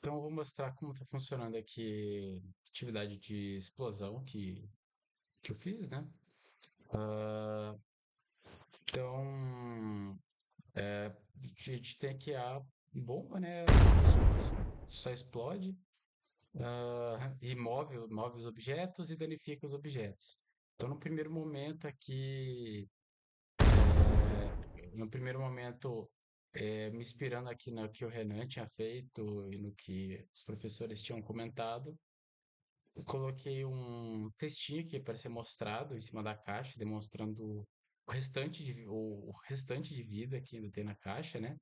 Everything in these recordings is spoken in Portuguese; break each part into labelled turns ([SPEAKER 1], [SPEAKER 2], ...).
[SPEAKER 1] Então, eu vou mostrar como está funcionando aqui a atividade de explosão que eu fiz, né? Ah, então, a gente tem aqui a bomba, né? Só explode, e move os objetos e danifica os objetos. Então, no primeiro momento aqui, no primeiro momento, me inspirando aqui no que o Renan tinha feito e no que os professores tinham comentado, eu coloquei um textinho aqui para ser mostrado em cima da caixa, demonstrando o restante de vida que ainda tem na caixa, né?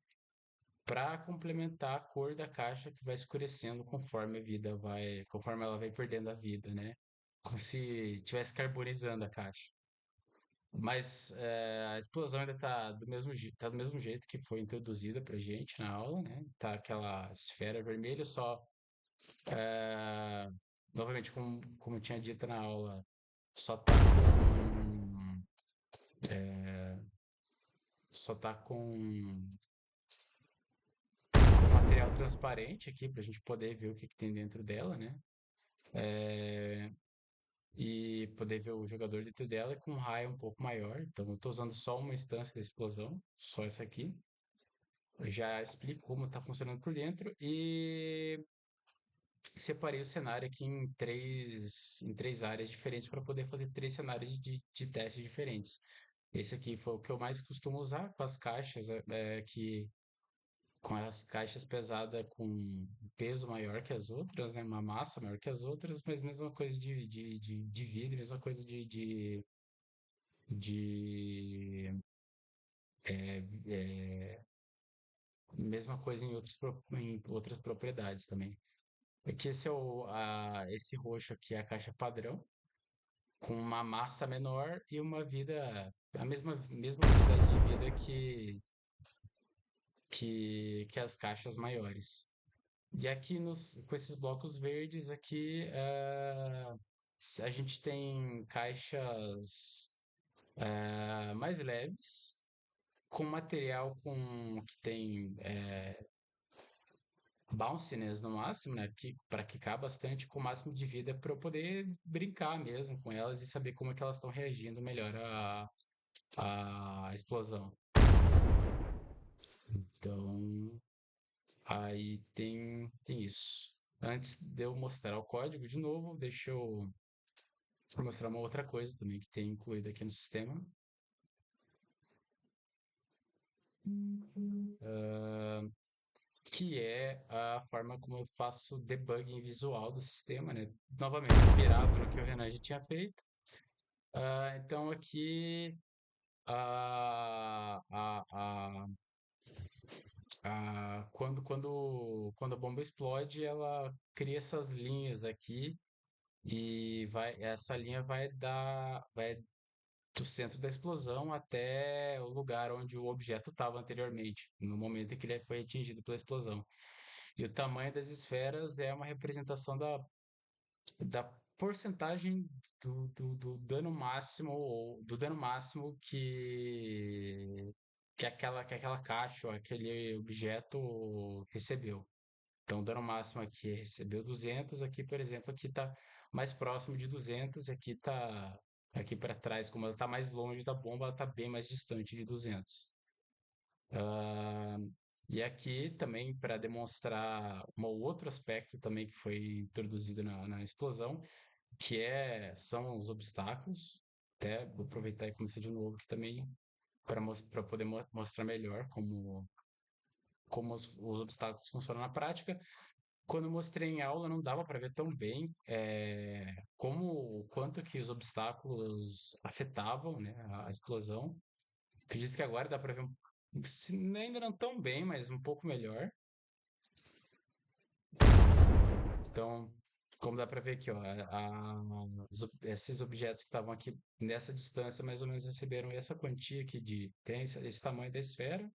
[SPEAKER 1] Para complementar a cor da caixa que vai escurecendo conforme ela vai perdendo a vida, né? Como se estivesse carbonizando a caixa. Mas a explosão ainda tá do mesmo jeito que foi introduzida pra gente na aula, né? Tá aquela esfera vermelha, só é, novamente, como eu tinha dito na aula, só tá com só tá com material transparente aqui para a gente poder ver o que tem dentro dela, né? É, e poder ver o jogador dentro dela com um raio um pouco maior. Então, eu estou usando só uma instância da explosão, só essa aqui. Eu já explico como está funcionando por dentro e separei o cenário aqui em três áreas diferentes para poder fazer três cenários de testes diferentes. Esse aqui foi o que eu mais costumo usar com as caixas, com as caixas pesadas com um peso maior que as outras, né? Uma massa maior que as outras, mas mesma coisa de vidro, mesma coisa de mesma coisa em outras propriedades também. Aqui esse roxo aqui é a caixa padrão, com uma massa menor e a mesma quantidade de vida que as caixas maiores. E aqui com esses blocos verdes aqui, a gente tem caixas mais leves, com material que tem bounciness no máximo, né? Para quicar bastante, com o máximo de vida para eu poder brincar mesmo com elas e saber como é que elas estão reagindo melhor à explosão. Então, aí tem isso. Antes de eu mostrar o código de novo, deixa eu mostrar uma outra coisa também que tem incluído aqui no sistema, ah, que é a forma como eu faço debugging visual do sistema, né? Novamente, inspirado no que o Renan já tinha feito. Então aqui a, a, a, quando a bomba explode, ela cria essas linhas aqui e essa linha vai do centro da explosão até o lugar onde o objeto estava anteriormente, no momento em que ele foi atingido pela explosão. E o tamanho das esferas é uma representação da porcentagem do dano máximo ou do dano máximo que aquela caixa ou aquele objeto recebeu. Então, o dano máximo aqui recebeu 200, aqui, por exemplo, aqui está mais próximo de 200, aqui para trás, como ela está mais longe da bomba, ela está bem mais distante de 200. Ah, e aqui também para demonstrar um outro aspecto também que foi introduzido na explosão, são os obstáculos. Até vou aproveitar e começar de novo aqui também para poder mostrar melhor como os obstáculos funcionam na prática. Quando eu mostrei em aula, não dava para ver tão bem o quanto que os obstáculos afetavam, né, a explosão. Acredito que agora dá para ver, ainda não tão bem, mas um pouco melhor. Então, como dá para ver aqui, ó, esses objetos que estavam aqui nessa distância, mais ou menos receberam essa quantia aqui tem esse tamanho da esfera,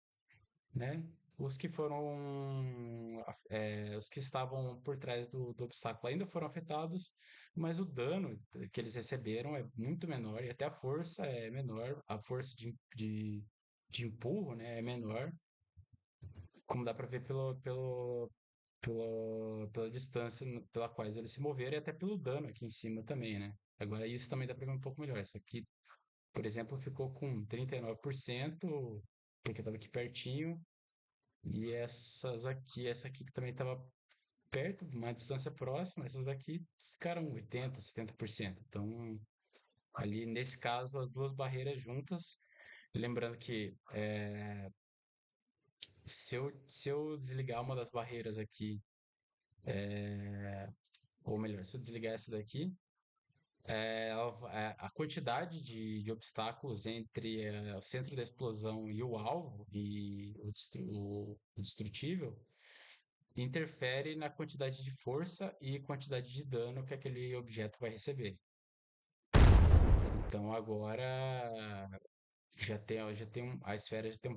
[SPEAKER 1] né? Os que estavam por trás do obstáculo ainda foram afetados, mas o dano que eles receberam é muito menor e até a força é menor, a força de empurro, né, é menor, como dá para ver pela distância pela qual eles se moveram e até pelo dano aqui em cima também, né? Agora isso também dá para ver um pouco melhor. Essa aqui, por exemplo, ficou com 39%, porque estava aqui pertinho, e essa aqui que também estava perto, uma distância próxima, essas daqui ficaram 80, 70%. Então, ali nesse caso, as duas barreiras juntas, lembrando que se eu desligar uma das barreiras aqui, ou melhor, se eu desligar essa daqui, a quantidade de obstáculos entre o centro da explosão e o alvo e o destrutível interfere na quantidade de força e quantidade de dano que aquele objeto vai receber. Então agora a esfera já tem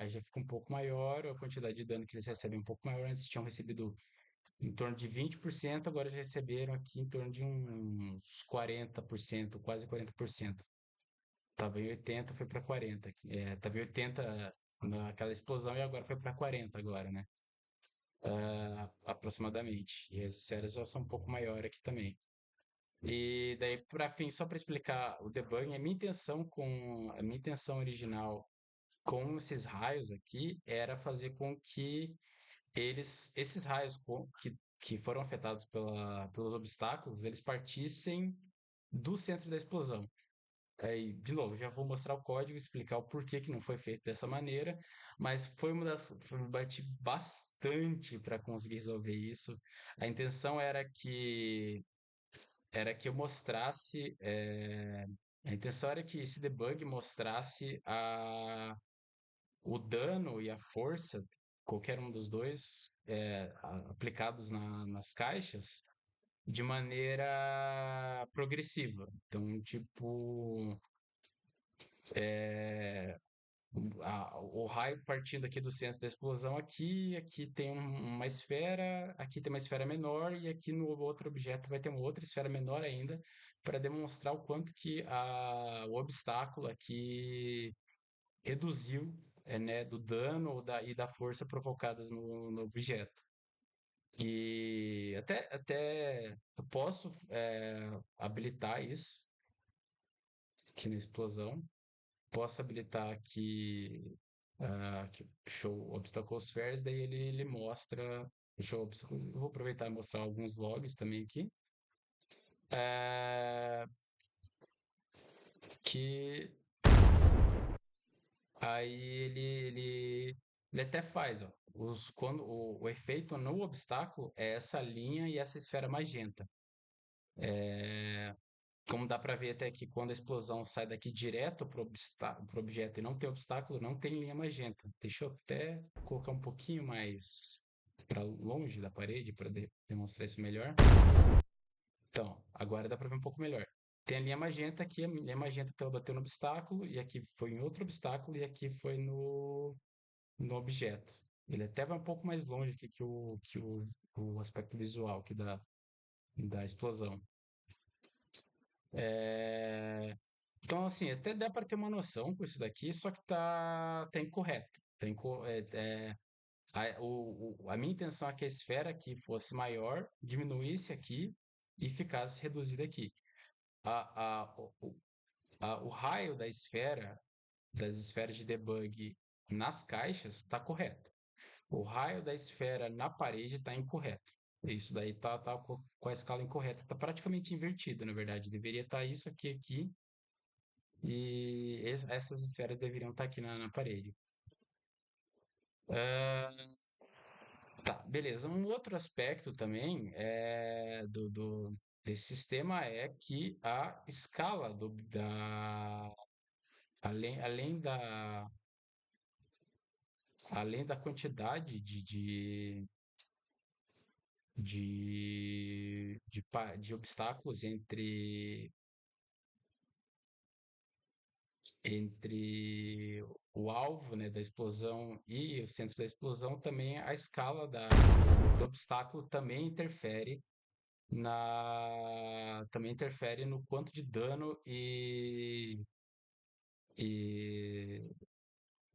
[SPEAKER 1] já fica um pouco maior, a quantidade de dano que eles recebem é um pouco maior. Antes tinham recebido em torno de 20%, agora já receberam aqui em torno de uns 40%, quase 40%. Tava em 80, foi para 40. Tava em 80 naquela explosão e agora foi para 40 agora, né? Aproximadamente. E as esferas já são um pouco maior aqui também. E daí, para fim, só para explicar o debugging, a minha intenção original com esses raios aqui era fazer com que esses raios que foram afetados pelos obstáculos, eles partissem do centro da explosão. Aí, de novo, já vou mostrar o código, explicar o porquê que não foi feito dessa maneira, mas me bati bastante para conseguir resolver isso. A intenção era que eu mostrasse, a intenção era que esse debug mostrasse o dano e a força, qualquer um dos dois, aplicados nas caixas, de maneira progressiva. Então, tipo, o raio partindo aqui do centro da explosão aqui tem uma esfera, aqui tem uma esfera menor e aqui no outro objeto vai ter uma outra esfera menor ainda para demonstrar o quanto que o obstáculo aqui reduziu, né, do dano e da força provocadas no objeto. E até eu posso habilitar isso aqui na explosão. Posso habilitar aqui Show Obstacle Spheres, daí ele mostra o Show Obstacle. Eu vou aproveitar e mostrar alguns logs também aqui. É, que aí ele até faz, ó, quando o efeito no obstáculo é essa linha e essa esfera magenta. Como dá para ver até aqui, quando a explosão sai daqui direto para o objeto e não tem obstáculo, não tem linha magenta. Deixa eu até colocar um pouquinho mais para longe da parede para demonstrar isso melhor. Então, agora dá para ver um pouco melhor. Tem a linha magenta aqui, a linha magenta que ela bateu no obstáculo, e aqui foi em outro obstáculo, e aqui foi no objeto. Ele até vai um pouco mais longe aqui que o aspecto visual aqui da explosão. Então, assim, até dá para ter uma noção com isso daqui, só que tá incorreto. A minha intenção é que a esfera aqui fosse maior, diminuísse aqui e ficasse reduzida aqui. A, a, o, o raio das esferas de debug nas caixas, está correto. O raio da esfera na parede está incorreto. Isso daí tá com a escala incorreta, está praticamente invertido, na verdade. Deveria estar isso aqui, e essas esferas deveriam estar aqui na parede. Tá, beleza. Um outro aspecto também desse sistema é que a escala além da quantidade de obstáculos entre o alvo, né, da explosão e o centro da explosão, também a escala do obstáculo também interfere no quanto de dano e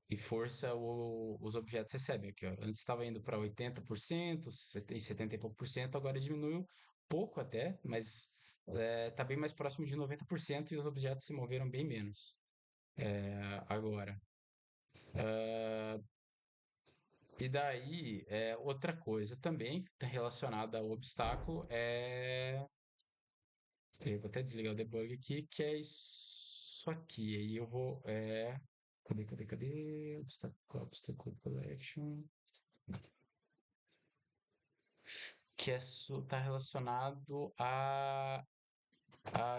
[SPEAKER 1] e força os objetos recebem. Aqui, ó. Antes estava indo para 80%, 70 e pouco por cento, agora diminuiu pouco até, mas está bem mais próximo de 90% e os objetos se moveram bem menos agora. Ah, e daí, outra coisa também que está relacionada ao obstáculo eu vou até desligar o debug aqui, que é isso aqui. Aí eu vou. Cadê? Obstacle Collection. Que está relacionado à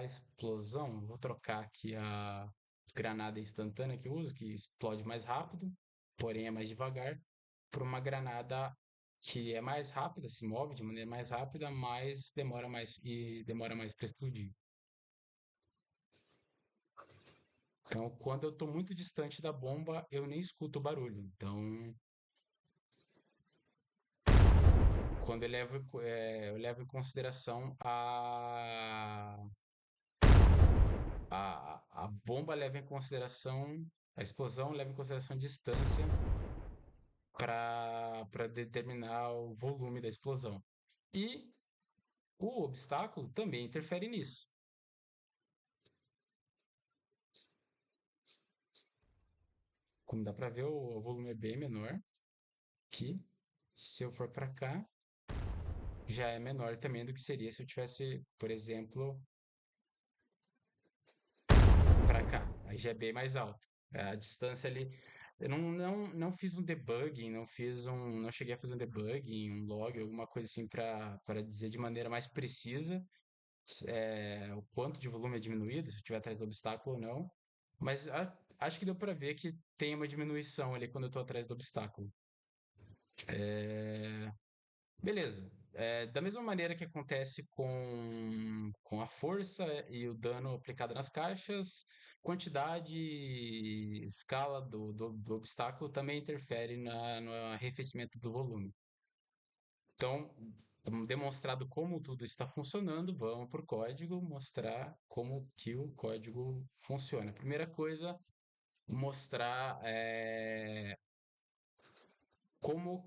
[SPEAKER 1] explosão. Vou trocar aqui a granada instantânea que eu uso, que explode mais rápido, porém é mais devagar, por uma granada que é mais rápida, se move de maneira mais rápida, mas demora mais para explodir. Então, quando eu estou muito distante da bomba, eu nem escuto o barulho. Então, quando eu levo em consideração a bomba leva em consideração, a explosão leva em consideração a distância para determinar o volume da explosão. E o obstáculo também interfere nisso. Como dá para ver, o volume é bem menor, que se eu for para cá, já é menor também do que seria se eu tivesse, por exemplo, para cá. Aí já é bem mais alto. A distância ali. Eu não fiz um debugging, não cheguei a fazer um debugging, um log, alguma coisa assim para dizer de maneira mais precisa o quanto de volume é diminuído, se eu estiver atrás do obstáculo ou não. Mas acho que deu para ver que tem uma diminuição ali quando eu estou atrás do obstáculo. É, Beleza. Da mesma maneira que acontece com a força e o dano aplicado nas caixas, quantidade e escala do obstáculo também interfere no arrefecimento do volume. Então, demonstrado como tudo está funcionando, vamos para o código mostrar como que o código funciona. Primeira coisa, mostrar como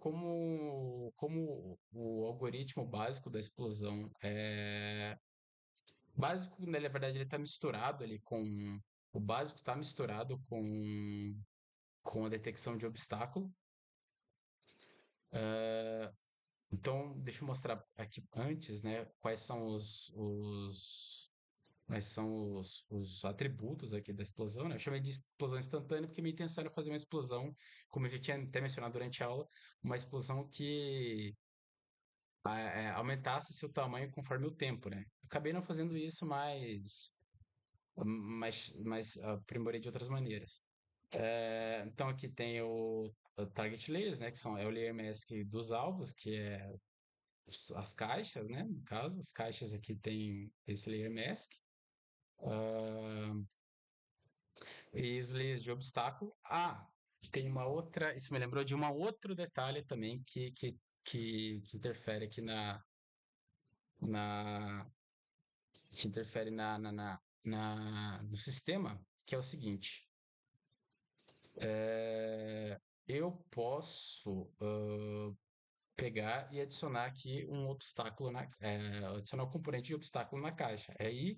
[SPEAKER 1] o algoritmo básico da explosão básico, na verdade, ele está misturado ali com. O básico está misturado com a detecção de obstáculo. Então, deixa eu mostrar aqui antes, né, quais são os atributos aqui da explosão, né? Eu chamei de explosão instantânea porque minha intenção era fazer uma explosão, como eu já tinha até mencionado durante a aula, uma explosão que aumentasse seu tamanho conforme o tempo, né? Acabei não fazendo isso, mas aprimorei de outras maneiras. Então aqui tem o Target Layers, né? É o layer mask dos alvos, que é as caixas, né? No caso, as caixas aqui tem esse layer mask. Ah, e os layers de obstáculo. Tem uma outra. Isso me lembrou de um outro detalhe também que interfere aqui na, que interfere no sistema, que é o seguinte. Eu posso pegar e adicionar aqui um obstáculo, adicionar um componente de obstáculo na caixa. Aí,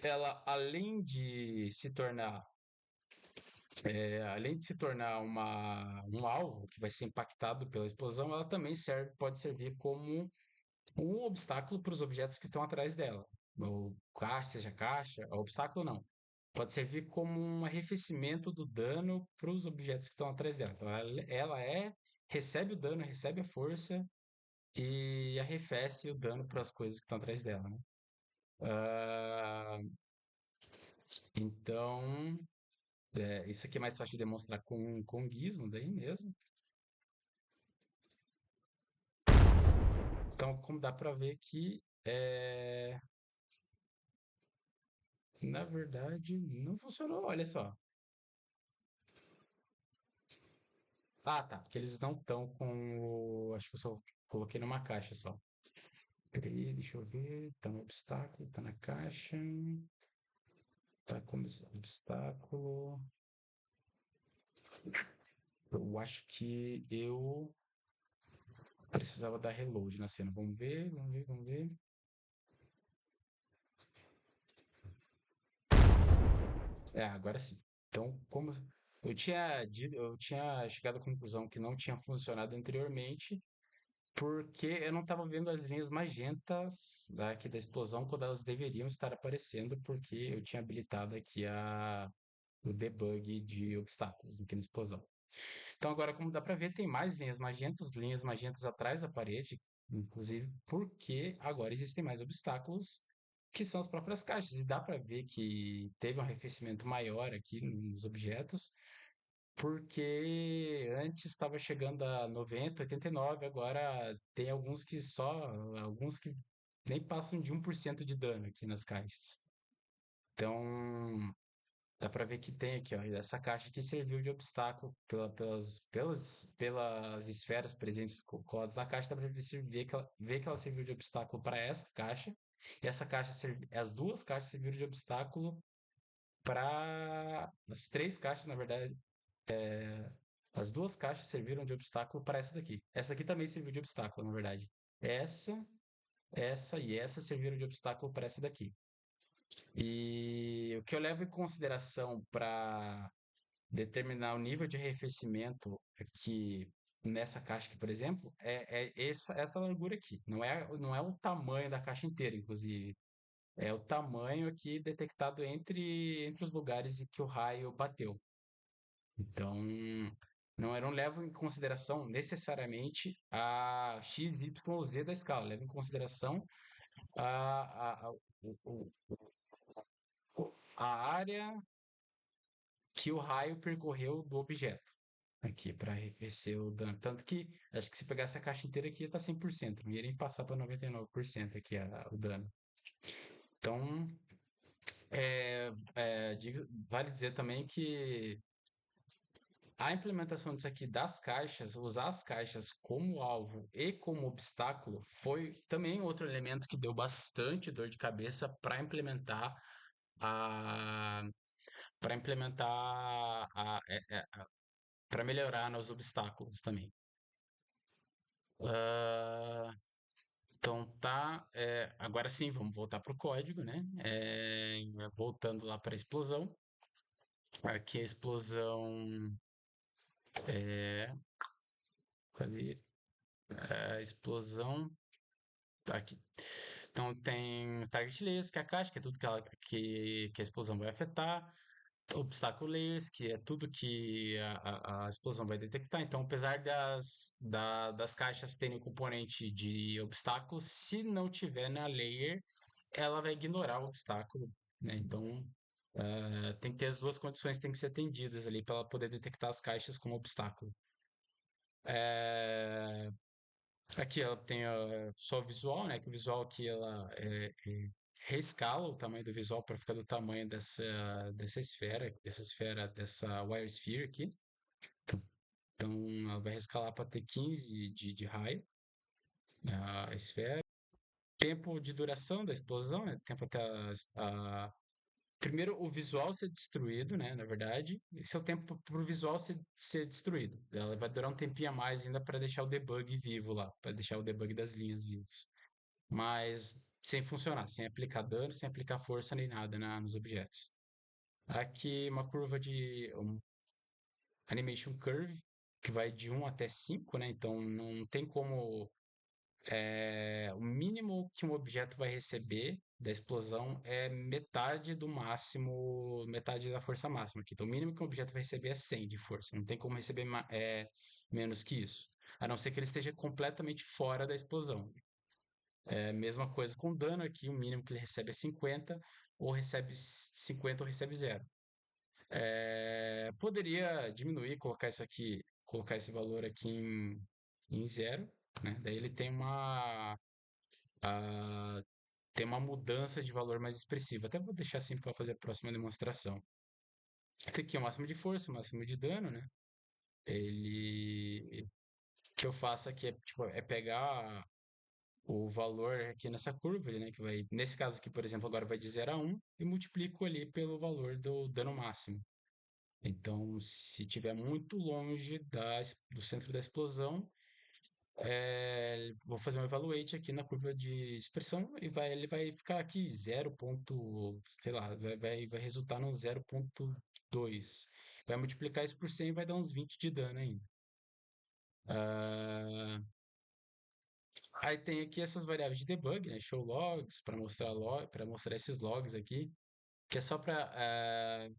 [SPEAKER 1] ela, além de se tornar um alvo que vai ser impactado pela explosão, ela também pode servir como um obstáculo para os objetos que estão atrás dela. O caixa, seja caixa, o obstáculo não. Pode servir como um arrefecimento do dano para os objetos que estão atrás dela. Então, recebe o dano, recebe a força e arrefece o dano para as coisas que estão atrás dela, né? Ah, então, isso aqui é mais fácil de demonstrar com gizmo daí mesmo. Então, como dá para ver que na verdade não funcionou, olha só. Tá, porque eles não estão com acho que eu só coloquei numa caixa só. Peraí, deixa eu ver. Tá no obstáculo, tá na caixa. Tá como obstáculo. Eu acho que eu precisava dar reload na cena. Vamos ver, vamos ver, vamos ver. É, agora sim. Então, como eu tinha chegado à conclusão que não tinha funcionado anteriormente, porque eu não estava vendo as linhas magentas aqui da explosão quando elas deveriam estar aparecendo, porque eu tinha habilitado aqui o debug de obstáculos aqui na explosão. Então agora, como dá para ver, tem mais linhas magentas atrás da parede, inclusive porque agora existem mais obstáculos que são as próprias caixas. E dá para ver que teve um arrefecimento maior aqui nos objetos, porque antes estava chegando a 90, 89, agora tem alguns que nem passam de 1% de dano aqui nas caixas. Então, dá pra ver que tem aqui, ó, essa caixa aqui serviu de obstáculo pelas esferas presentes coladas na caixa, dá pra ver que ela serviu de obstáculo para essa caixa. E as duas caixas serviram de obstáculo para as três caixas, na verdade, as duas caixas serviram de obstáculo para essa daqui. Essa aqui também serviu de obstáculo, na verdade. Essa, essa e essa serviram de obstáculo para essa daqui. E o que eu levo em consideração para determinar o nível de arrefecimento aqui nessa caixa aqui, por exemplo, é essa largura aqui. Não é o tamanho da caixa inteira, inclusive. É o tamanho aqui detectado entre os lugares em que o raio bateu. Então, não levo em consideração necessariamente a x, y ou z da escala. Levo em consideração o- a área que o raio percorreu do objeto aqui para arrefecer o dano. Tanto que acho que se pegasse a caixa inteira aqui ia estar 100%, não ia nem passar para 99% aqui o dano. Então, vale dizer também que a implementação disso aqui das caixas, usar as caixas como alvo e como obstáculo, foi também outro elemento que deu bastante dor de cabeça a para implementar para melhorar nos obstáculos também. Ah, então tá. Agora sim, vamos voltar para o código, né? Voltando lá para a explosão. Aqui a explosão. É, cadê? A explosão. Tá aqui. Então tem target layers, que é a caixa, que é tudo que a explosão vai afetar. Obstacle layers, que é tudo que a explosão vai detectar. Então, apesar das caixas terem o componente de obstáculo, se não tiver na layer, ela vai ignorar o obstáculo, né? Então, tem que ter as duas condições que têm que ser atendidas ali para ela poder detectar as caixas como obstáculo. É, Aqui ela tem só o visual, né? Que o visual aqui ela reescala o tamanho do visual para ficar do tamanho dessa Wire Sphere aqui. Então ela vai reescalar para ter 15 de raio a esfera. Tempo de duração da explosão, né? Tempo até primeiro o visual ser destruído, né? Na verdade, esse é o tempo para o visual ser destruído. Ela vai durar um tempinho a mais ainda para deixar o debug vivo lá, para deixar o debug das linhas vivos. Mas sem funcionar, sem aplicar dano, sem aplicar força nem nada nos objetos. Aqui uma curva de animation curve que vai de 1 até 5, né? Então não tem como o mínimo que um objeto vai receber da explosão é metade do máximo, metade da força máxima aqui. Então o mínimo que um objeto vai receber é 100 de força. Não tem como receber menos que isso. A não ser que ele esteja completamente fora da explosão. Mesma coisa com dano aqui, o mínimo que ele recebe é 50, ou recebe 50 ou recebe zero. Poderia diminuir, colocar esse valor aqui em zero, né? Daí ele a- tem uma mudança de valor mais expressiva. Até vou deixar assim para fazer a próxima demonstração. Tem aqui o máximo de força, o máximo de dano, né? O que eu faço aqui é pegar o valor aqui nessa curva, né, que vai, nesse caso aqui, por exemplo, agora vai de 0 a 1 e multiplico ali pelo valor do dano máximo. Então, se tiver muito longe do centro da explosão, vou fazer um evaluate aqui na curva de expressão e ele vai ficar aqui 0. Sei lá, vai resultar no 0,2. Vai multiplicar isso por 100 e vai dar uns 20 de dano ainda. Ah, aí tem aqui essas variáveis de debug, né? Show logs, para mostrar esses logs aqui, que é só para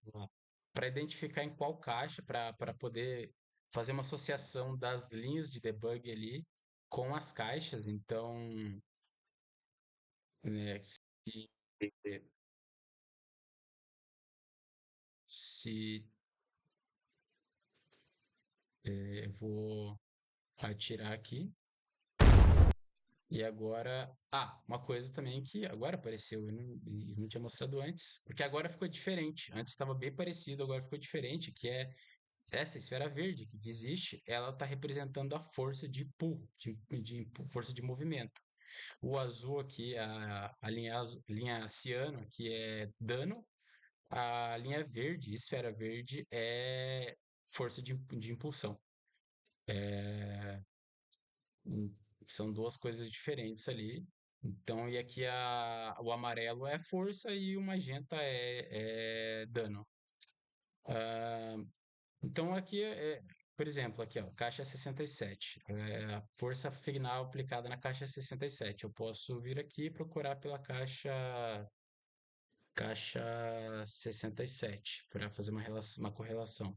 [SPEAKER 1] identificar em qual caixa, para poder fazer uma associação das linhas de debug ali com as caixas. Então, né, se eu vou atirar aqui. E agora, uma coisa também que agora apareceu e não tinha mostrado antes, porque agora ficou diferente. Antes estava bem parecido, agora ficou diferente, que é essa esfera verde que existe, ela está representando a força de pull, força de movimento. O azul aqui, a linha ciano aqui é dano, a linha verde, esfera verde, é força de impulsão. É, hum, São duas coisas diferentes ali. Então, e aqui o amarelo é força e o magenta é dano. Ah, então, aqui por exemplo, aqui, ó, caixa 67. A força final aplicada na caixa 67. Eu posso vir aqui e procurar pela caixa 67 para fazer uma correlação.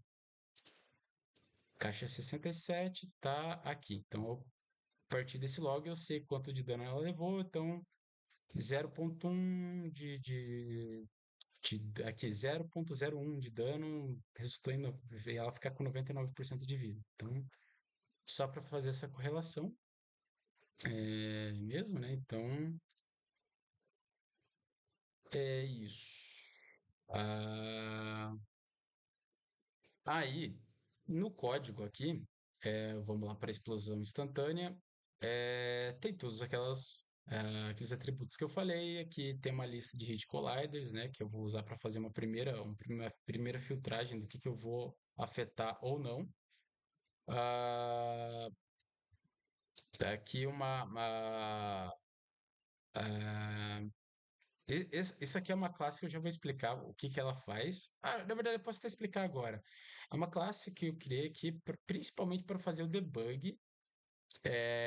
[SPEAKER 1] Caixa 67 tá aqui. Então, a partir desse log, eu sei quanto de dano ela levou. Então, 0,1 aqui 0,01 de dano resultou em ela ficar com 99% de vida. Então, só para fazer essa correlação mesmo, né? Então, é isso. Ah, aí, no código aqui, vamos lá para a explosão instantânea, tem todos aqueles atributos que eu falei. Aqui tem uma lista de hit colliders, né, que eu vou usar para fazer uma primeira filtragem do que eu vou afetar ou não. Ah, tá aqui ah, isso aqui é uma classe que eu já vou explicar o que ela faz. Na verdade, eu posso até explicar agora. É uma classe que eu criei aqui principalmente para fazer o debug,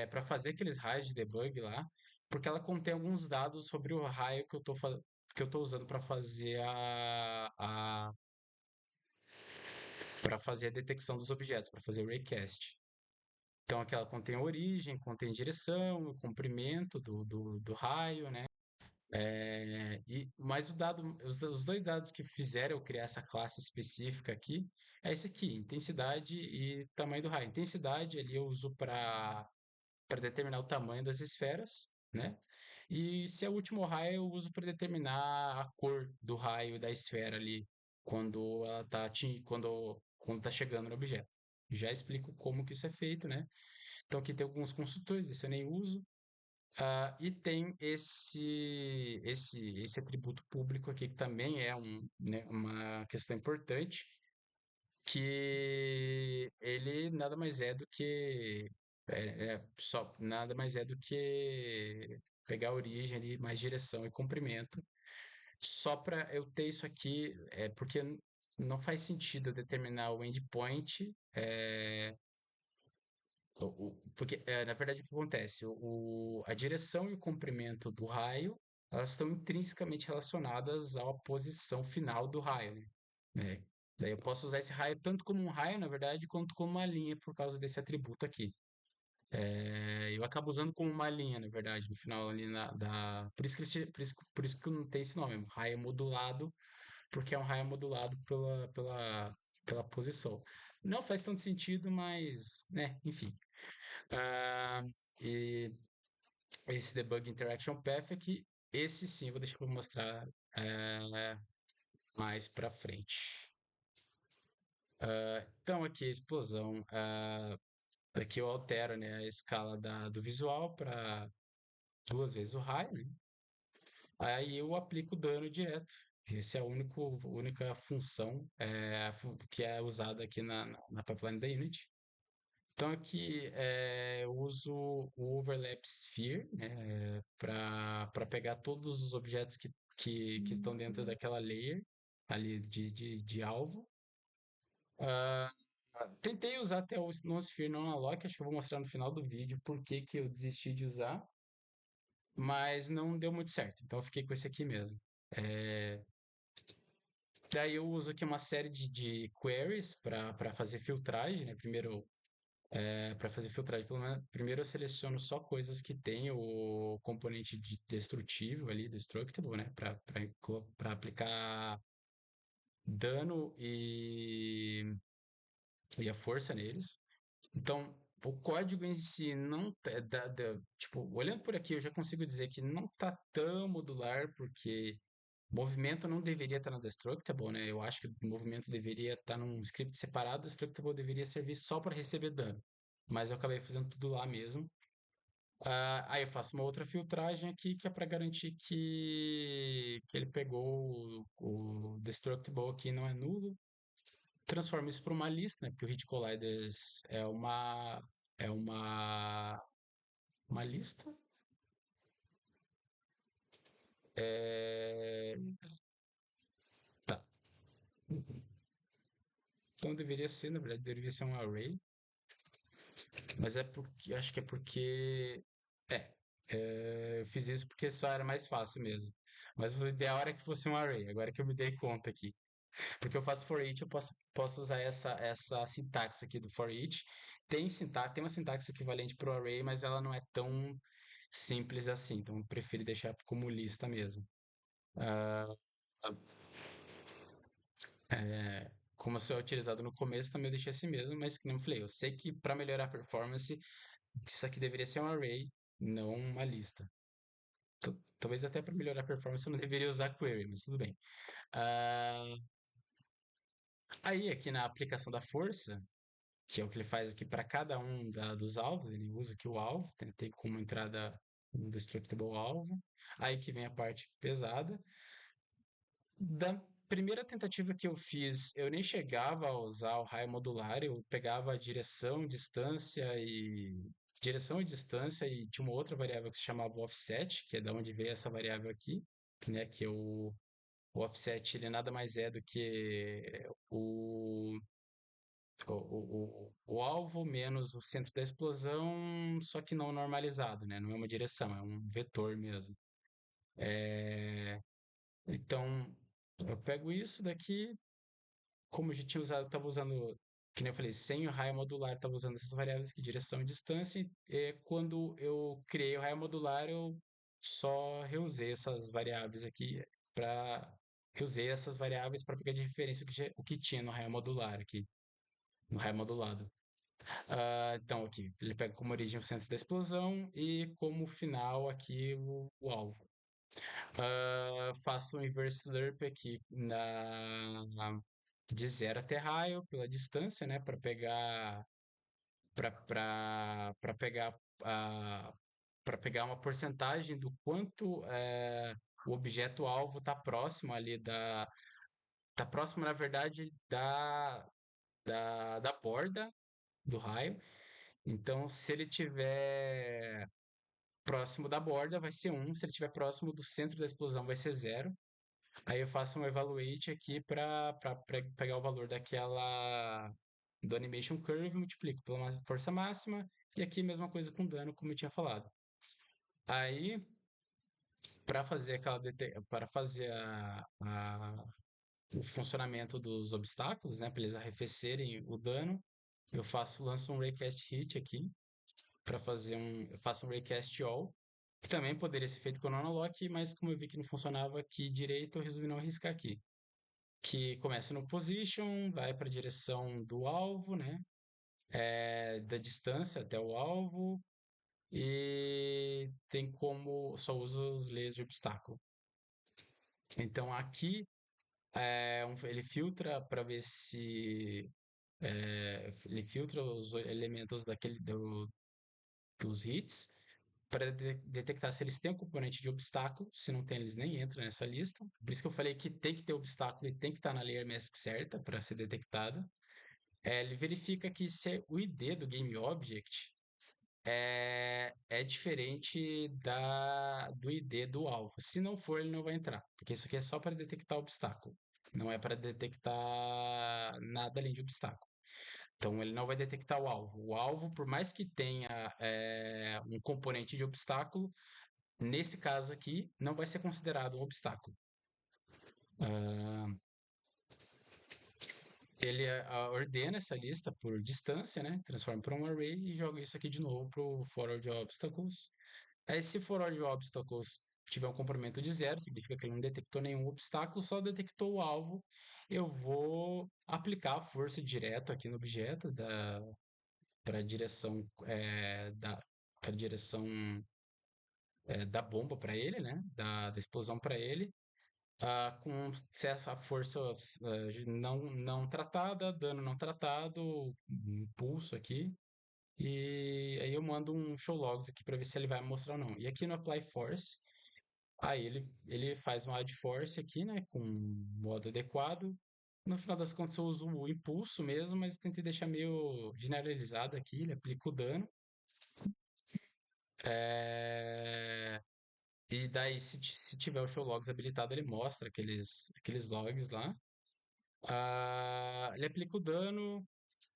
[SPEAKER 1] para fazer aqueles raios de debug lá, porque ela contém alguns dados sobre o raio que eu tô usando para fazer a detecção dos objetos, para fazer o raycast. Então, aqui ela contém a origem, contém direção, o comprimento do raio, né? Mas os dois dados que fizeram eu criar essa classe específica aqui é esse aqui, intensidade e tamanho do raio. Intensidade ali eu uso para determinar o tamanho das esferas, né? E se é o último raio, eu uso para determinar a cor do raio da esfera ali quando ela tá quando tá chegando no objeto. Já explico como que isso é feito, né? Então aqui tem alguns construtores, esse eu nem uso. E tem esse atributo público aqui que também é né, uma questão importante, que ele nada mais é do que só nada mais é do que pegar a origem ali, mais direção e comprimento. Só para eu ter isso aqui, porque não faz sentido eu determinar o endpoint, porque na verdade o que acontece? A direção e o comprimento do raio, elas estão intrinsecamente relacionadas à posição final do raio, né? Daí eu posso usar esse raio tanto como um raio, na verdade, quanto como uma linha por causa desse atributo aqui. Eu acabo usando como uma linha, na verdade, no final ali por isso que não tem esse nome, raio modulado, porque é um raio modulado pela posição. Não faz tanto sentido, mas, né, enfim. Ah, e esse debug interaction path aqui, esse sim, eu vou deixar para mostrar mais para frente. Então aqui a explosão, aqui eu altero, né, a escala do visual para 2 vezes o raio, né? Aí eu aplico o dano direto. Essa é a única função que é usada aqui na pipeline da Unity. Então aqui eu uso o Overlap Sphere, né, para pegar todos os objetos que estão dentro daquela layer ali de alvo. Ah, tentei usar até o Sphere não Unlock, acho que eu vou mostrar no final do vídeo por que que eu desisti de usar, mas não deu muito certo, então eu fiquei com esse aqui mesmo. É, daí eu uso aqui uma série de queries para fazer filtragem, né? Primeiro, para fazer filtragem, pelo menos, primeiro eu seleciono só coisas que tem o componente destrutível ali, destructible, né? Para aplicar dano e a força neles. Então, o código em si não tipo, olhando por aqui, eu já consigo dizer que não tá tão modular, porque movimento não deveria estar na Destructible, né? Eu acho que o movimento deveria estar num script separado, o Destructible deveria servir só para receber dano. Mas eu acabei fazendo tudo lá mesmo. Aí eu faço uma outra filtragem aqui que é para garantir que ele pegou o Destructible aqui não é nulo. Transformo isso para uma lista, né? Porque o Hit Colliders é uma lista. É, tá. Então deveria ser, na verdade, deveria ser um array. Mas é porque, acho que é porque, é, eu fiz isso porque só era mais fácil mesmo. Mas o ideal era que fosse um array, agora que eu me dei conta aqui. Porque eu faço for each, eu posso usar essa sintaxe aqui do for each. Tem uma sintaxe equivalente para o array, mas ela não é tão simples assim, então eu prefiro deixar como lista mesmo. Ah, como isso é utilizado no começo, também eu deixei assim mesmo, mas como eu falei, eu sei que para melhorar a performance, isso aqui deveria ser um array, não uma lista. Talvez até para melhorar a performance eu não deveria usar query, mas tudo bem. Ah, aí aqui na aplicação da força, que é o que ele faz aqui para cada um dos alvos, ele usa aqui o alvo, tem como entrada um destructible alvo. Aí que vem a parte pesada. Da primeira tentativa que eu fiz, eu nem chegava a usar o raio modular, eu pegava a direção e distância e tinha uma outra variável que se chamava offset, que é da onde veio essa variável aqui, né, que é o offset ele nada mais é do que o alvo menos o centro da explosão, só que não normalizado, né? Não é uma direção, é um vetor mesmo. Então, eu pego isso daqui, como eu já tinha usado, estava usando, que nem eu falei, sem o raio modular, estava usando essas variáveis aqui, direção e distância. E quando eu criei o raio modular, eu só reusei essas variáveis aqui para reusei essas variáveis para pegar de referência o que tinha no raio modular aqui, no raio modulado. Então, aqui, ele pega como origem o centro da explosão e como final aqui o alvo. Faço um inverse lerp aqui de zero até raio pela distância, né, para pegar a para pegar uma porcentagem do quanto o objeto alvo está próximo ali tá próximo na verdade da borda do raio. Então, se ele tiver próximo da borda, vai ser 1. Se ele estiver próximo do centro da explosão, vai ser 0. Aí eu faço um evaluate aqui para pegar o valor daquela do animation curve, multiplico pela força máxima e aqui mesma coisa com dano, como eu tinha falado. Aí, para fazer para fazer o funcionamento dos obstáculos, né, para eles arrefecerem o dano, lanço um raycast hit aqui eu faço um raycast all, que também poderia ser feito com o Nanolock, mas como eu vi que não funcionava aqui direito, eu resolvi não arriscar aqui. Que começa no position, vai para a direção do alvo, né? Da distância até o alvo, e tem como só usa os layers de obstáculo. Então aqui ele filtra para ver se ele filtra os elementos dos hits para detectar se eles têm um componente de obstáculo. Se não tem, eles nem entram nessa lista. Por isso que eu falei que tem que ter obstáculo e tem que estar na layer mask certa para ser detectada. Ele verifica que se o ID do GameObject é diferente do ID do alvo. Se não for, ele não vai entrar, porque isso aqui é só para detectar obstáculo. Não é para detectar nada além de obstáculo. Então, ele não vai detectar o alvo. O alvo, por mais que tenha um componente de obstáculo, nesse caso aqui, não vai ser considerado um obstáculo. Ah, ele ordena essa lista por distância, né? Transforma para um array e joga isso aqui de novo para o forward obstacles. Aí, se forward obstacles tiver um comprimento de zero, significa que ele não detectou nenhum obstáculo, só detectou o alvo. Eu vou aplicar a força direto aqui no objeto para a direção para direção da bomba para ele, né? Da explosão para ele. Com se essa força não tratada, dano não tratado, impulso aqui. E aí eu mando um show logs aqui para ver se ele vai mostrar ou não. E aqui no apply force, aí ele faz um add force aqui, né, com modo adequado. No final das contas eu uso o impulso mesmo, mas eu tentei deixar meio generalizado aqui, ele aplica o dano. É, E daí, se tiver o show logs habilitado, ele mostra aqueles logs lá. Ele aplica o dano,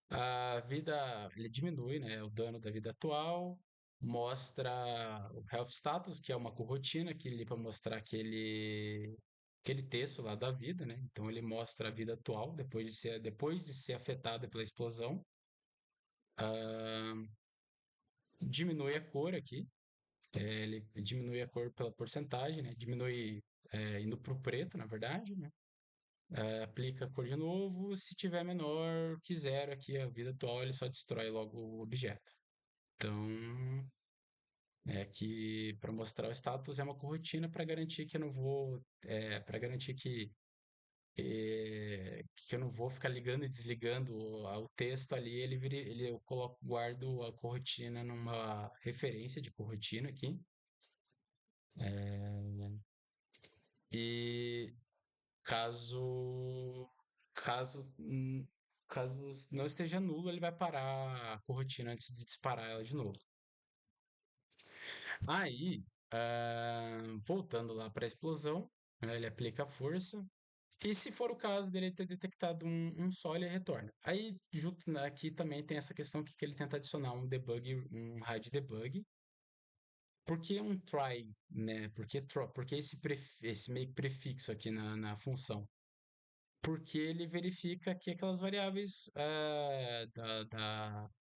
[SPEAKER 1] a vida, ele diminui, né, o dano da vida atual, mostra o health status, que é uma corrotina aqui ali para mostrar aquele texto lá da vida, né? Então ele mostra a vida atual depois de ser afetada pela explosão. Ah, diminui a cor aqui, ele diminui a cor pela porcentagem, né? Diminui indo para o preto, na verdade, né? Aplica a cor de novo. Se tiver menor que zero aqui, a vida atual, ele só destrói logo o objeto. Então, que para mostrar o status é uma corrotina para garantir que eu não vou, para garantir que eu não vou ficar ligando e desligando o texto ali. Eu guardo a corrotina numa referência de corrotina aqui. É, e Caso, caso, caso não esteja nulo, ele vai parar a corrotina antes de disparar ela de novo. Aí, voltando lá para a explosão, né, ele aplica a força. E se for o caso dele ter detectado um só, ele retorna. Aí, junto aqui também tem essa questão que ele tenta adicionar um debug, um raio de debug. Por que um try, né? Por que esse meio que prefixo aqui na função? Porque ele verifica que aquelas variáveis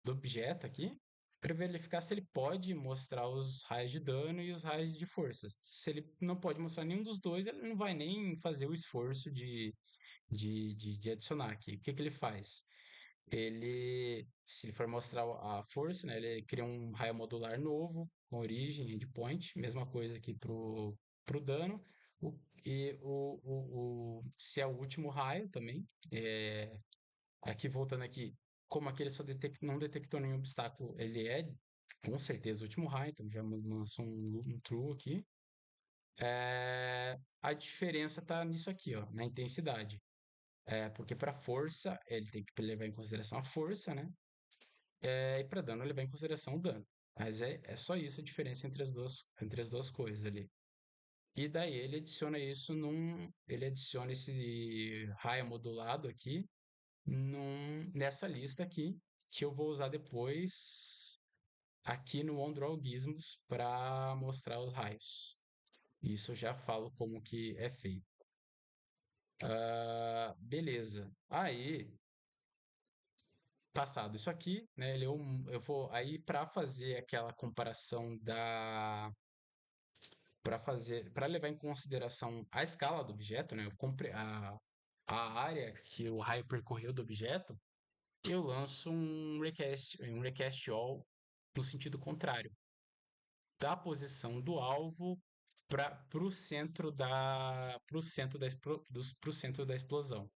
[SPEAKER 1] do objeto aqui, para verificar se ele pode mostrar os raios de dano e os raios de força. Se ele não pode mostrar nenhum dos dois, ele não vai nem fazer o esforço de adicionar aqui. O que ele faz? Se ele for mostrar a força, né, ele cria um raio modular novo, com origem, endpoint, mesma coisa aqui pro dano. O, se é o último raio também, aqui voltando aqui, como aquele só não detectou nenhum obstáculo, ele é com certeza o último raio, então já lançou um true aqui. A diferença está nisso aqui, ó, na intensidade. Porque para força, ele tem que levar em consideração a força, né? E para dano, levar em consideração o dano. Mas é só isso a diferença entre as duas coisas ali. E daí ele adiciona esse raio modulado aqui nessa lista aqui, que eu vou usar depois aqui no OnDraw Gizmos para mostrar os raios. Isso eu já falo como que é feito. Beleza. Aí, passado isso aqui, né, eu vou aí para fazer aquela comparação para levar em consideração a escala do objeto, né, a área que o raio percorreu do objeto, eu lanço um recast all no sentido contrário, da posição do alvo para o centro da explosão.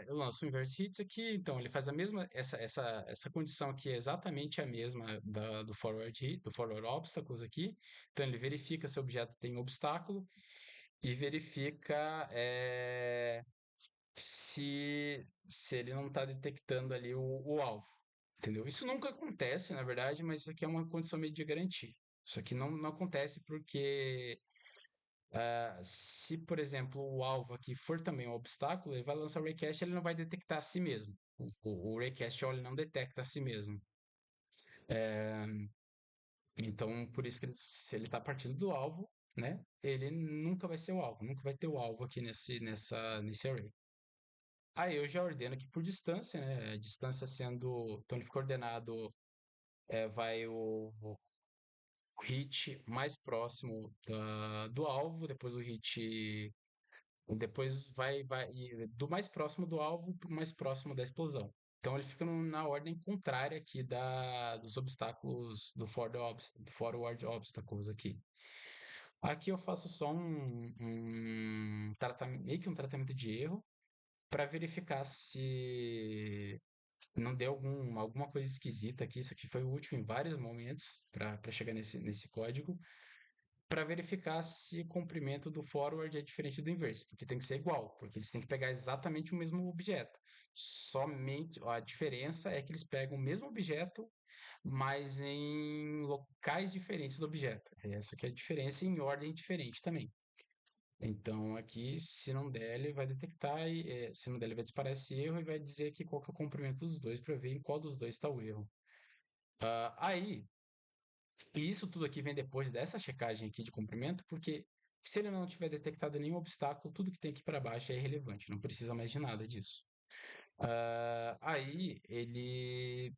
[SPEAKER 1] Eu lanço o inverse hits aqui, então ele faz a mesma, essa condição aqui é exatamente a mesma do forward hit, do forward obstacles aqui. Então ele verifica se o objeto tem obstáculo e verifica se ele não está detectando ali o alvo, entendeu? Isso nunca acontece, na verdade, mas isso aqui é uma condição meio de garantia. Isso aqui não acontece porque se, por exemplo, o alvo aqui for também um obstáculo, ele vai lançar o raycast, ele não vai detectar a si mesmo. O raycast ele não detecta a si mesmo. É, então, por isso que se ele está partindo do alvo, né, ele nunca vai ser o alvo, nunca vai ter o alvo aqui nesse array. Aí eu já ordeno aqui por distância, né? A distância sendo. Então ele fica ordenado, vai o hit mais próximo do alvo, depois o hit. Depois vai do mais próximo do alvo para o mais próximo da explosão. Então ele fica na ordem contrária aqui dos obstáculos do forward obstacles aqui. Aqui eu faço só um tratamento, meio que um tratamento de erro para verificar se não deu alguma coisa esquisita aqui. Isso aqui foi útil em vários momentos para chegar nesse código, para verificar se o comprimento do forward é diferente do inverse, porque tem que ser igual, porque eles têm que pegar exatamente o mesmo objeto. Somente a diferença é que eles pegam o mesmo objeto, mas em locais diferentes do objeto. Essa que é a diferença em ordem diferente também. Então aqui, se não der, ele vai detectar, se não der, ele vai disparar esse erro e vai dizer que qual que é o comprimento dos dois para ver em qual dos dois está o erro. Aí, e isso tudo aqui vem depois dessa checagem aqui de comprimento, porque se ele não tiver detectado nenhum obstáculo, tudo que tem aqui para baixo é irrelevante, não precisa mais de nada disso. Aí ele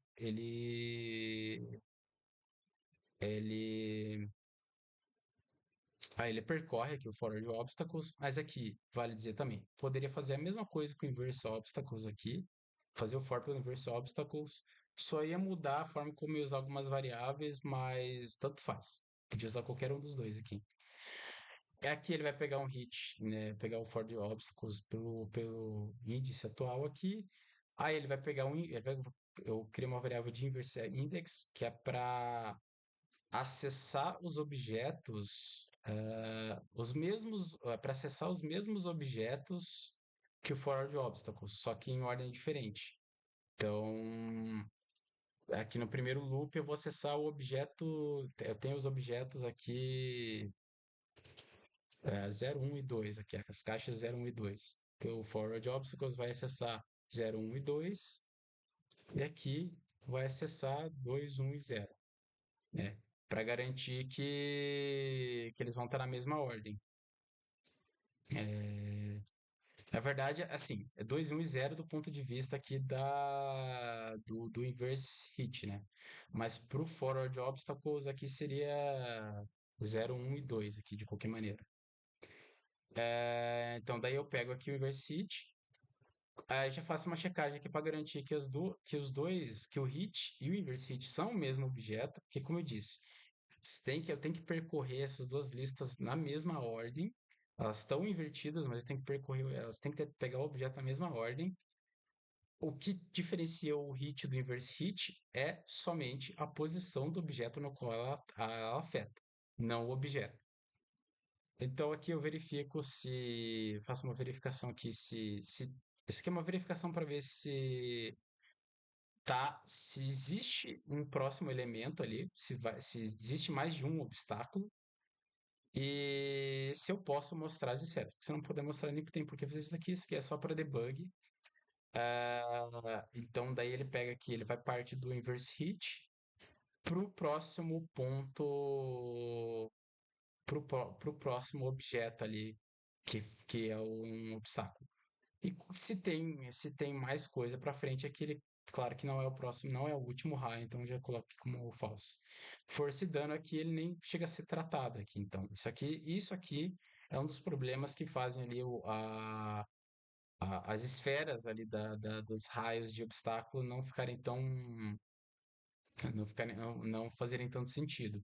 [SPEAKER 1] Aí ele percorre aqui o forward obstacles, mas aqui vale dizer também, poderia fazer a mesma coisa com o inverse obstacles aqui, fazer o for pelo inverse obstacles, só ia mudar a forma como eu usar algumas variáveis, mas tanto faz. Podia usar qualquer um dos dois aqui. Aqui ele vai pegar um hit, né, pegar o for obstacles pelo índice atual aqui, aí ele vai pegar eu criei uma variável de inverse index, que é para acessar os objetos, os mesmos, para acessar os mesmos objetos que o forward obstacles, só que em ordem diferente. Então, aqui no primeiro loop eu vou acessar o objeto, eu tenho os objetos aqui 0, 1 e 2, aqui as caixas 0, 1 e 2. Então, o forward obstacles vai acessar 0, 1 e 2, e aqui vai acessar 2, 1 e 0. Né? Para garantir que eles vão estar na mesma ordem. Na verdade, assim, é 2, 1 e 0 do ponto de vista aqui do inverse hit, né? Mas para o forward obstacles aqui seria 0, 1 e 2 aqui, de qualquer maneira. Então, daí eu pego aqui o inverse hit, aí já faço uma checagem aqui para garantir que o hit e o inverse hit são o mesmo objeto, porque como eu disse, eu tenho que percorrer essas duas listas na mesma ordem. Elas estão invertidas, mas eu tenho que percorrer, elas têm que pegar o objeto na mesma ordem. O que diferencia o hit do inverse hit é somente a posição do objeto no qual ela afeta, não o objeto. Então aqui eu verifico se. Faço uma verificação aqui se. Isso aqui é uma verificação para ver se existe um próximo elemento ali, se existe mais de um obstáculo. E se eu posso mostrar as esferas, porque se eu não puder mostrar, nem tem por que fazer isso aqui é só para debug. Então, daí ele pega aqui, ele vai parte do inverse hit para o próximo ponto, para o próximo objeto ali, que é um obstáculo. E se tem mais coisa para frente, aqui ele, claro que não é o próximo, não é o último raio, então eu já coloco aqui como false. Força e dano aqui, ele nem chega a ser tratado aqui, então. Isso aqui é um dos problemas que fazem ali as esferas ali dos raios de obstáculo não ficarem tão, não fazerem tanto sentido.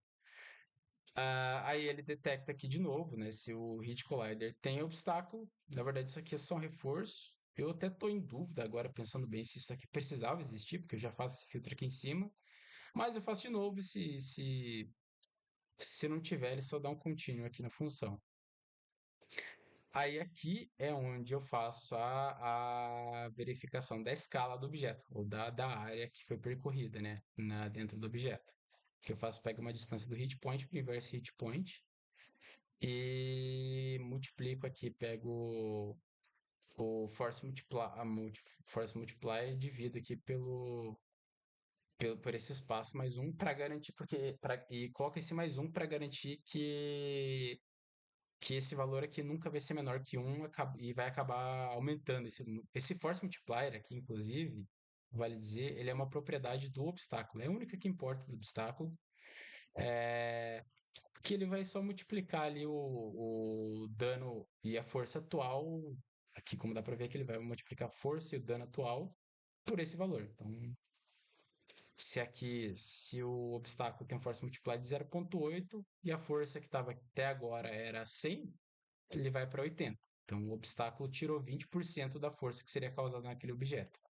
[SPEAKER 1] Aí ele detecta aqui de novo, né, se o Hit Collider tem obstáculo. Na verdade, isso aqui é só um reforço. Eu até estou em dúvida agora, pensando bem, se isso aqui precisava existir, porque eu já faço esse filtro aqui em cima. Mas eu faço de novo, se não tiver, ele só dá um contínuo aqui na função. Aí aqui é onde eu faço a verificação da escala do objeto, ou da área que foi percorrida, né, dentro do objeto. Que eu faço, pego uma distância do hit point para o inverse hit point e multiplico aqui, pego o force multiplier e divido aqui por esse espaço mais um para garantir, e coloco esse mais um para garantir que esse valor aqui nunca vai ser menor que um e vai acabar aumentando. Esse force multiplier aqui, inclusive, vale dizer, ele é uma propriedade do obstáculo. É a única que importa do obstáculo. É, que ele vai só multiplicar ali o dano e a força atual. Aqui, como dá para ver, que ele vai multiplicar a força e o dano atual por esse valor. Então, se o obstáculo tem força multiplier de 0,8 e a força que estava até agora era 100, ele vai para 80. Então, o obstáculo tirou 20% da força que seria causada naquele objeto.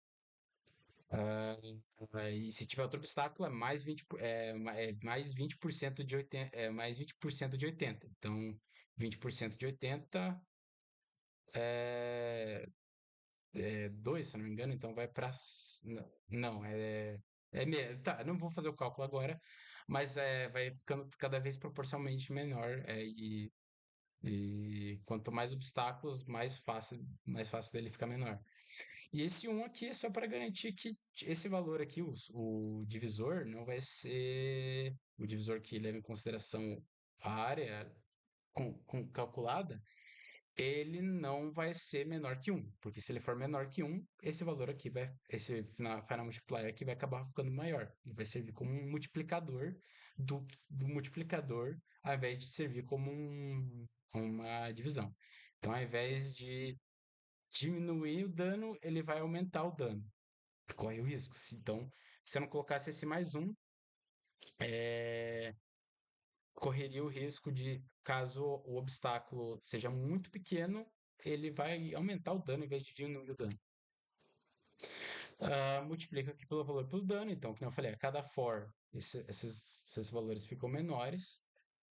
[SPEAKER 1] E se tiver outro obstáculo, é mais 20, é mais 20% de 80, é mais 20% de 80. Então, 20% de 80 é, é 2, se não me engano, então vai para. Não, tá, não vou fazer o cálculo agora, mas vai ficando cada vez proporcionalmente menor. E quanto mais obstáculos, mais fácil dele ficar menor. E esse um aqui é só para garantir que esse valor aqui, o divisor, não vai ser o divisor que leva em consideração a área calculada, ele não vai ser menor que um, porque se ele for menor que um, esse valor aqui esse final multiplier aqui vai acabar ficando maior. Ele vai servir como um multiplicador do multiplicador, ao invés de servir como uma divisão. Então, ao invés de diminuir o dano, ele vai aumentar o dano. Corre o risco. Então, se eu não colocasse esse mais um, é, correria o risco de, caso o obstáculo seja muito pequeno, ele vai aumentar o dano em vez de diminuir o dano. Multiplica aqui pelo valor pelo dano, então, como eu falei, a cada for esses valores ficam menores.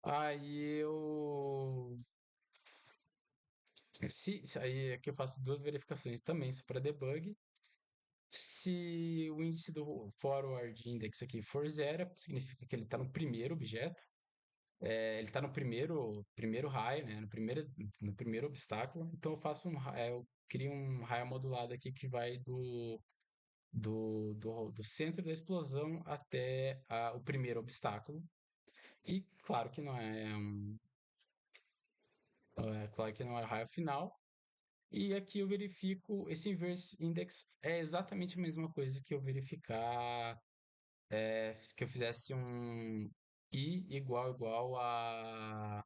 [SPEAKER 1] Aí eu. Aí aqui eu faço duas verificações também, isso para debug. Se o índice do forward index aqui for zero, significa que ele está no primeiro objeto. Ele está no primeiro raio, né? No primeiro obstáculo. Então eu crio um raio modulado aqui que vai do centro da explosão até o primeiro obstáculo. E claro que não é o raio final. E aqui eu verifico esse inverse index é exatamente a mesma coisa que eu verificar que eu fizesse um i igual a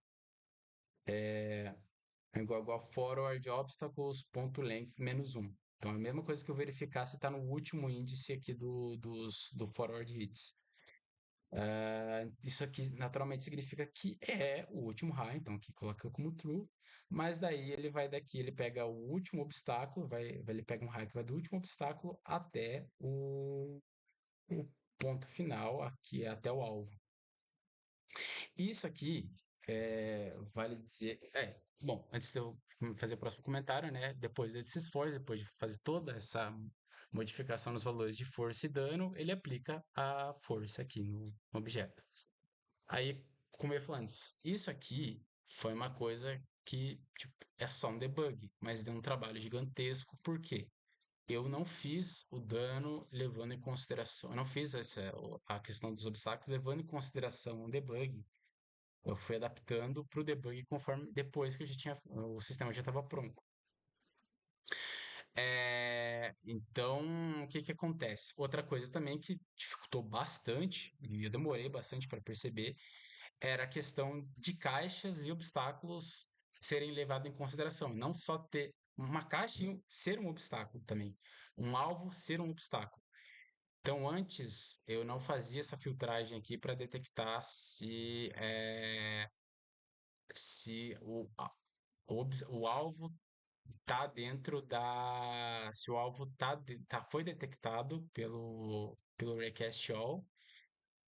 [SPEAKER 1] forward obstacles ponto length menos um. Então é a mesma coisa que eu verificar se está no último índice aqui do forward hits. Isso aqui naturalmente significa que é o último raio, então aqui coloca como true, mas daí ele pega o último obstáculo, ele pega um raio que vai do último obstáculo até o ponto final, aqui até o alvo. Isso aqui vale dizer. Bom, antes de eu fazer o próximo comentário, né? Depois desse esforço, depois de fazer toda essa modificação nos valores de força e dano, ele aplica a força aqui no objeto. Aí, como eu ia falando, isso aqui foi uma coisa que tipo, é só um debug, mas deu um trabalho gigantesco, por quê? Eu não fiz o dano levando em consideração, eu não fiz a questão dos obstáculos levando em consideração o debug. Eu fui adaptando para o debug conforme depois que o sistema já estava pronto. Então, o que que acontece? Outra coisa também que dificultou bastante, e eu demorei bastante para perceber, era a questão de caixas e obstáculos serem levados em consideração. Não só ter uma caixa ser um obstáculo também. Um alvo ser um obstáculo. Então, antes eu não fazia essa filtragem aqui para detectar se o alvo tá dentro da. Se o alvo foi detectado pelo Request All,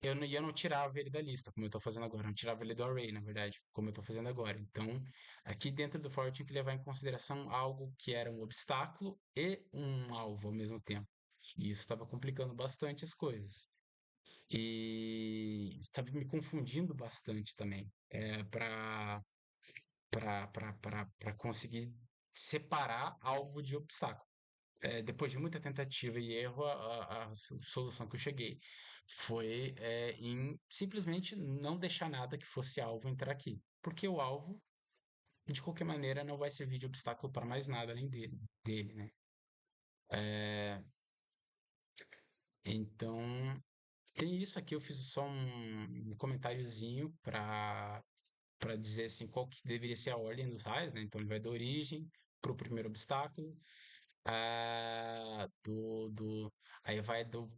[SPEAKER 1] eu não tirava ele da lista, como eu estou fazendo agora. Eu não tirava ele do array, na verdade, como eu estou fazendo agora. Então, aqui dentro do for, eu tinha que levar em consideração algo que era um obstáculo e um alvo ao mesmo tempo. E isso estava complicando bastante as coisas. E estava me confundindo bastante também. Para conseguir separar alvo de obstáculo. Depois de muita tentativa e erro, a solução que eu cheguei foi em simplesmente não deixar nada que fosse alvo entrar aqui. Porque o alvo, de qualquer maneira, não vai servir de obstáculo para mais nada além dele, né? É, então, tem isso aqui. Eu fiz só um comentáriozinho para dizer assim qual que deveria ser a ordem dos raios, né? Então ele vai da origem para o primeiro obstáculo, aí vai do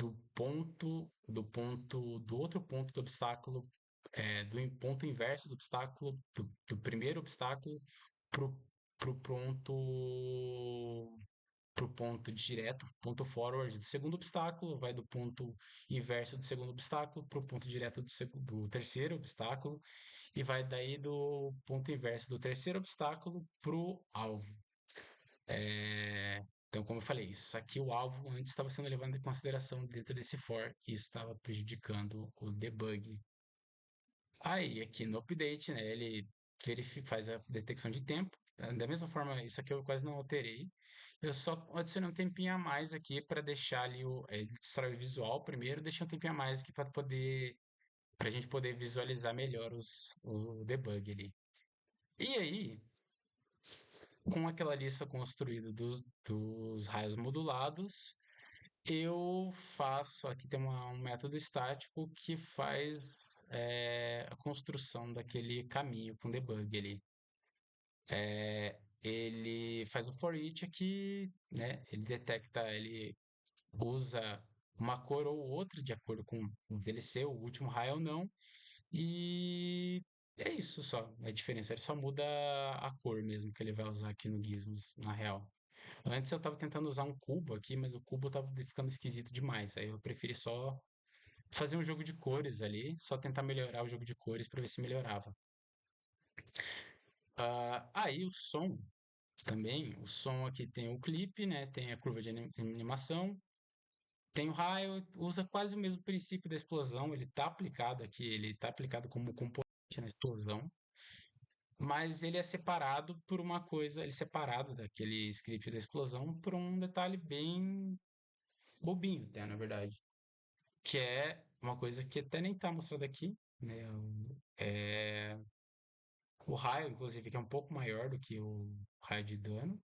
[SPEAKER 1] outro ponto do obstáculo, do ponto inverso do obstáculo, do primeiro obstáculo pro, pro ponto pro ponto direto, ponto forward do segundo obstáculo, vai do ponto inverso do segundo obstáculo para o ponto direto do terceiro obstáculo, e vai daí do ponto inverso do terceiro obstáculo pro alvo. Então, como eu falei, isso aqui o alvo antes estava sendo levado em consideração dentro desse for, e isso estava prejudicando o debug. Aí, aqui no update, né, ele faz a detecção de tempo. Da mesma forma, isso aqui eu quase não alterei. Eu só adicionei um tempinho a mais aqui para deixar ali ele destrói o visual primeiro, deixei um tempinho a mais aqui para a gente poder visualizar melhor o debug ali. E aí, com aquela lista construída dos raios modulados, eu faço. Aqui tem um método estático que faz a construção daquele caminho com debug ali. Ele faz o for each aqui, né? Ele usa uma cor ou outra de acordo com ele ser o último raio ou não. E é isso só. A diferença, ele só muda a cor mesmo que ele vai usar aqui no Gizmos, na real. Antes eu tava tentando usar um cubo aqui, mas o cubo tava ficando esquisito demais. Aí eu preferi só fazer um jogo de cores ali, só tentar melhorar o jogo de cores para ver se melhorava. Aí o som também, o som aqui tem o clipe, né? Tem a curva de animação, tem o raio, usa quase o mesmo princípio da explosão, ele tá aplicado aqui, ele tá aplicado como componente na explosão, mas ele é separado por uma coisa, ele é separado daquele script da explosão por um detalhe bem bobinho, até, na verdade. Que é uma coisa que até nem está mostrado aqui, né? É, o raio, inclusive, que é um pouco maior do que o raio de dano.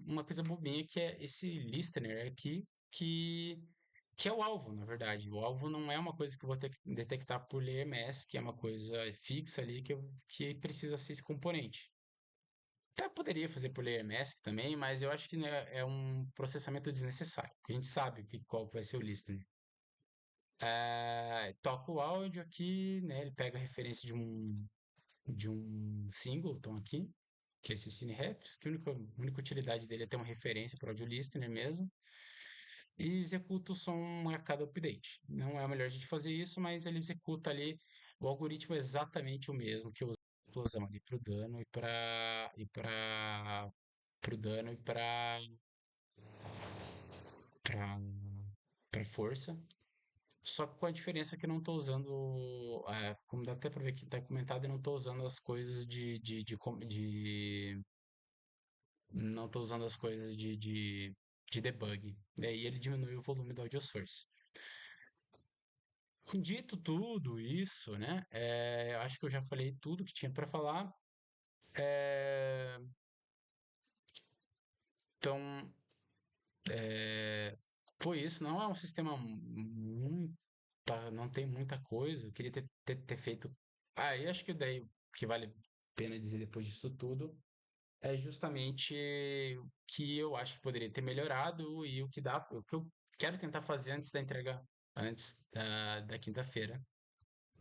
[SPEAKER 1] Uma coisa bobinha que é esse listener aqui, que é o alvo, na verdade. O alvo não é uma coisa que eu vou ter que detectar por layer mask, que é uma coisa fixa ali que precisa ser esse componente. Até poderia fazer por layer mask também, mas eu acho que né, é um processamento desnecessário. A gente sabe qual vai ser o listener. Toca o áudio aqui, né? Ele pega a referência de um singleton aqui, que é esse CineRefs, que a única utilidade dele é ter uma referência para o audio listener mesmo, e executa o som a cada update. Não é a melhor gente fazer isso, mas ele executa ali o algoritmo é exatamente o mesmo que eu uso a explosão ali para o dano pro dano e para força. Só que com a diferença que eu não estou usando, como dá até para ver que está comentado, eu não estou usando as coisas não estou usando as coisas de debug. Daí ele diminui o volume do audio source. Dito tudo isso, né? Eu acho que eu já falei tudo que tinha para falar. É, então, foi isso. Não é um sistema muito, não tem muita coisa. Eu queria ter feito. Eu acho que daí que vale a pena dizer depois disso tudo é justamente o que eu acho que poderia ter melhorado e o que eu quero tentar fazer antes da entrega, antes da quinta-feira,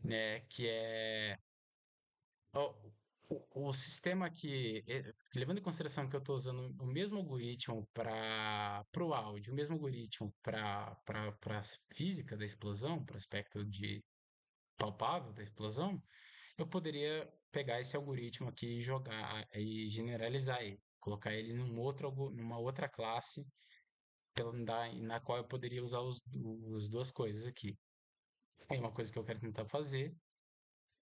[SPEAKER 1] né? Que é o, o sistema levando em consideração que eu estou usando o mesmo algoritmo para o áudio, o mesmo algoritmo para a física da explosão, para o aspecto de palpável da explosão, eu poderia pegar esse algoritmo aqui e jogar e generalizar ele, colocar ele numa outra classe na qual eu poderia usar as duas coisas aqui. É uma coisa que eu quero tentar fazer.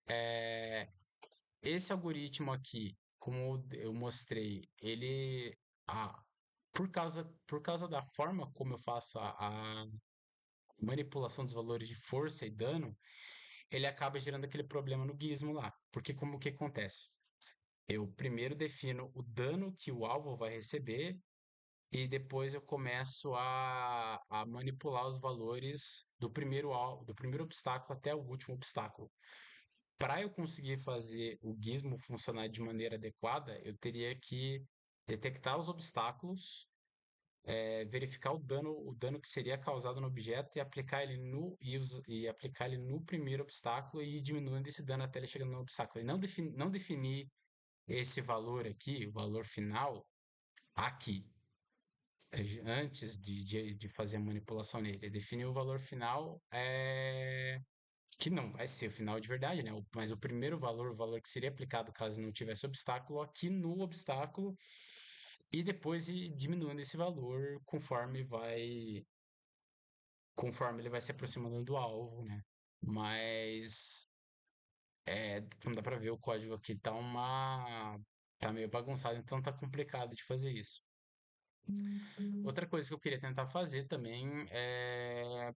[SPEAKER 1] É, esse algoritmo aqui, como eu mostrei, a, por causa da forma como eu faço a manipulação dos valores de força e dano, ele acaba gerando aquele problema no gizmo lá. Porque como que acontece? Eu primeiro defino o dano que o alvo vai receber e depois eu começo a manipular os valores do primeiro obstáculo até o último obstáculo. Para eu conseguir fazer o gizmo funcionar de maneira adequada, eu teria que detectar os obstáculos, verificar o dano que seria causado no objeto e aplicar e aplicar ele no primeiro obstáculo e ir diminuindo esse dano até ele chegar no obstáculo. E não definir esse valor aqui, o valor final, aqui, antes de fazer a manipulação nele. Definir o valor final que não vai ser o final de verdade, né? Mas o primeiro valor, o valor que seria aplicado caso não tivesse obstáculo, aqui no obstáculo, e depois ir diminuindo esse valor conforme ele vai se aproximando do alvo, né? Mas como dá pra ver, o código aqui tá meio bagunçado, então tá complicado de fazer isso. Outra coisa que eu queria tentar fazer também é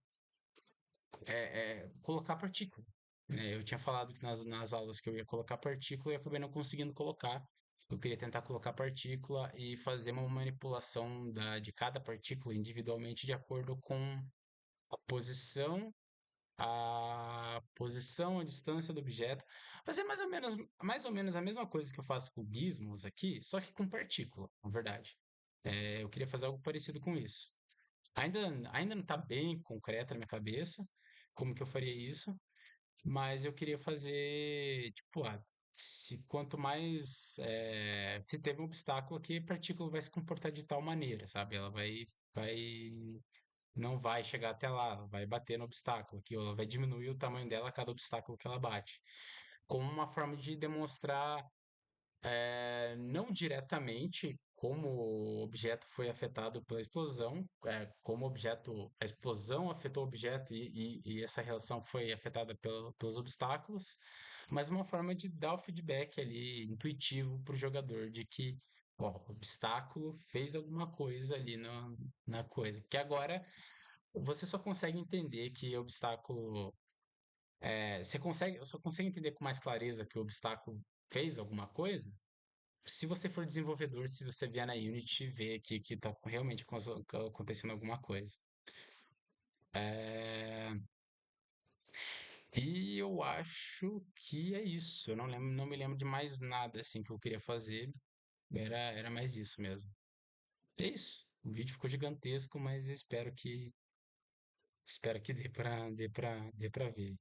[SPEAKER 1] colocar partícula, né? Eu tinha falado que nas aulas que eu ia colocar partícula e acabei não conseguindo colocar. Eu queria tentar colocar partícula e fazer uma manipulação de cada partícula individualmente de acordo com a posição, a distância do objeto. Fazer mais ou menos a mesma coisa que eu faço com gizmos aqui, só que com partícula, na verdade. Eu queria fazer algo parecido com isso. Ainda, ainda não está bem concreto na minha cabeça como que eu faria isso, mas eu queria fazer, tipo, se quanto mais, se teve um obstáculo aqui, a partícula vai se comportar de tal maneira, sabe? Não vai chegar até lá, ela vai bater no obstáculo aqui, ou ela vai diminuir o tamanho dela a cada obstáculo que ela bate. Como uma forma de demonstrar não diretamente como o objeto foi afetado pela explosão, como a explosão afetou o objeto e essa relação foi afetada pelos obstáculos, mas uma forma de dar o feedback ali intuitivo para o jogador de que ó, o obstáculo fez alguma coisa ali na coisa. Que agora você só consegue entender que o obstáculo. Só consegue entender com mais clareza que o obstáculo fez alguma coisa se você for desenvolvedor, se você vier na Unity e ver que está realmente acontecendo alguma coisa. É, E eu acho que é isso. Eu não me lembro de mais nada assim que eu queria fazer. Era mais isso mesmo. É isso. O vídeo ficou gigantesco, mas eu espero que dê para ver.